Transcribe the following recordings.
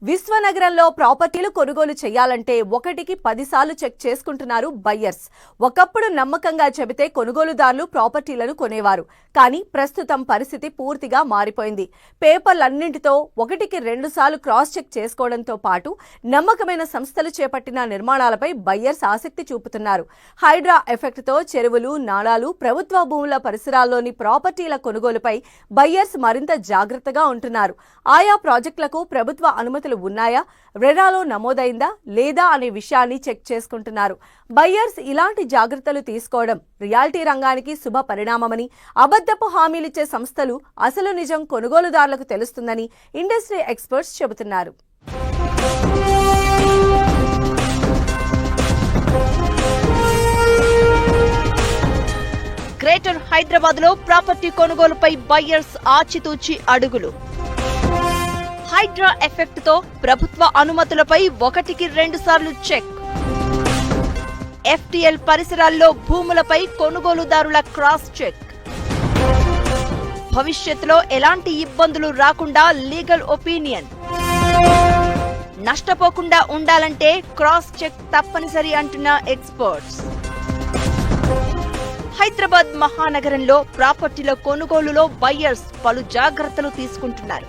విశ్వనగరంలో ప్రాపర్టీలు కొనుగోలు చేయాలంటే ఒకటికి 10 సార్లు చెక్ చేసుకుంటున్నారు బయ్యర్స్. ఒకప్పుడు నమ్మకంగా చెబితే కొనుగోలుదారులు ప్రాపర్టీలను కొనేవారు. కానీ ప్రస్తుతం పరిస్థితి పూర్తిగా మారిపోయింది. పేపర్లన్నింటితో ఒకటికి 2 సార్లు క్రాస్ చెక్ చేసుకోవడంతో పాటు నమ్మకమైన సంస్థలు చేపట్టిన నిర్మాణాలపై బయ్యర్స్ ఆసక్తి చూపుతున్నారు. హైడ్రా ఎఫెక్ట్తో చెరువులు, నాలాలు, ప్రభుత్వ భూముల పరిసరాల్లోని ప్రాపర్టీల కొనుగోలుపై బయ్యర్స్ మరింత జాగ్రత్తగా ఉంటున్నారు. ఆయా ప్రాజెక్టులకు ప్రభుత్వ అనుమతులు ఉన్నాయా, రెరాలో నమోదైందా లేదా అనే విషయాన్ని చెక్ చేసుకుంటున్నారు. బయ్యర్స్ ఇలాంటి జాగ్రత్తలు తీసుకోవడం రియాలిటీ రంగానికి శుభ పరిణామమని, అబద్ధపు హామీలిచ్చే సంస్థలు అసలు నిజం కొనుగోలుదారులకు తెలుస్తుందని ఇండస్ట్రీ ఎక్స్పర్ట్స్ చెబుతున్నారు. గ్రేటర్ హైదరాబాద్ లో ప్రాపర్టీ కొనుగోలుపై బయ్యర్స్ ఆచితూచి అడుగులు. హైడ్రా ఎఫెక్ట్ తో ప్రభుత్వ అనుమతులపై ఒకటికి 2 సార్లు చెక్. ఎఫ్టీఎల్ పరిసరాల్లో భూములపై కొనుగోలుదారుల క్రాస్ చెక్. భవిష్యత్తులో ఎలాంటి ఇబ్బందులు రాకుండా లీగల్ ఒపీనియన్. నష్టపోకుండా ఉండాలంటే క్రాస్ చెక్ తప్పనిసరి అంటున్న ఎక్స్పర్ట్స్. హైదరాబాద్ మహానగరంలో ప్రాపర్టీల కొనుగోలులో బయ్యర్స్ పలు జాగ్రత్తలు తీసుకుంటున్నారు.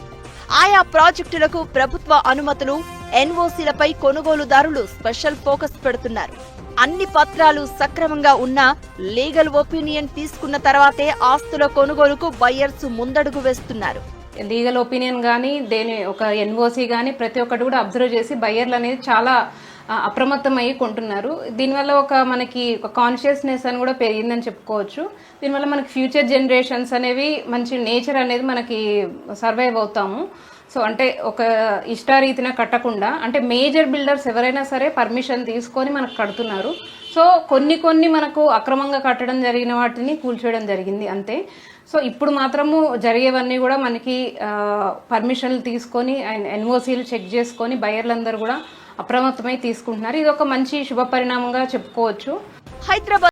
ఆయా ప్రాజెక్టులకు ప్రభుత్వ అనుమతులు, ఎన్ఓసీలపై కొనుగోలుదారులు స్పెషల్ ఫోకస్ పెడుతున్నారు. అన్ని పత్రాలు సక్రమంగా ఉన్నా లీగల్ ఒపీనియన్ తీసుకున్న తర్వాతే ఆస్తుల కొనుగోలుకు బయ్యర్స్ ముందడుగు వేస్తున్నారు. లీగల్ ఒపీనియన్ కానీ ఒక ఎన్ఓసీ కానీ ప్రతి ఒక్కటి కూడా అబ్జర్వ్ చేసి బయ్యర్లు అనేది చాలా అప్రమత్తమయ్యి కొంటున్నారు. దీనివల్ల మనకి ఒక కాన్షియస్నెస్ అని కూడా పెరిగిందని చెప్పుకోవచ్చు. దీనివల్ల మనకి ఫ్యూచర్ జనరేషన్స్ అనేవి మంచి నేచర్ అనేది మనకి సర్వైవ్ అవుతాము. సో అంటే ఒక ఇష్టారీతిన కట్టకుండా, అంటే మేజర్ బిల్డర్స్ ఎవరైనా సరే పర్మిషన్ తీసుకొని మనకు కడుతున్నారు. సో కొన్ని మనకు అక్రమంగా కట్టడం జరిగిన వాటిని కూల్చేయడం జరిగింది అంతే. సో ఇప్పుడు మాత్రము జరిగేవన్నీ కూడా మనకి పర్మిషన్లు తీసుకొని ఎన్ఓసీలు చెక్ చేసుకొని బయ్యర్లందరూ కూడా అప్రమత్తమై తీసుకుంటున్నారు. ఇది ఒక మంచి శుభ పరిణామంగా చెప్పుకోవచ్చు. హైదరాబాద్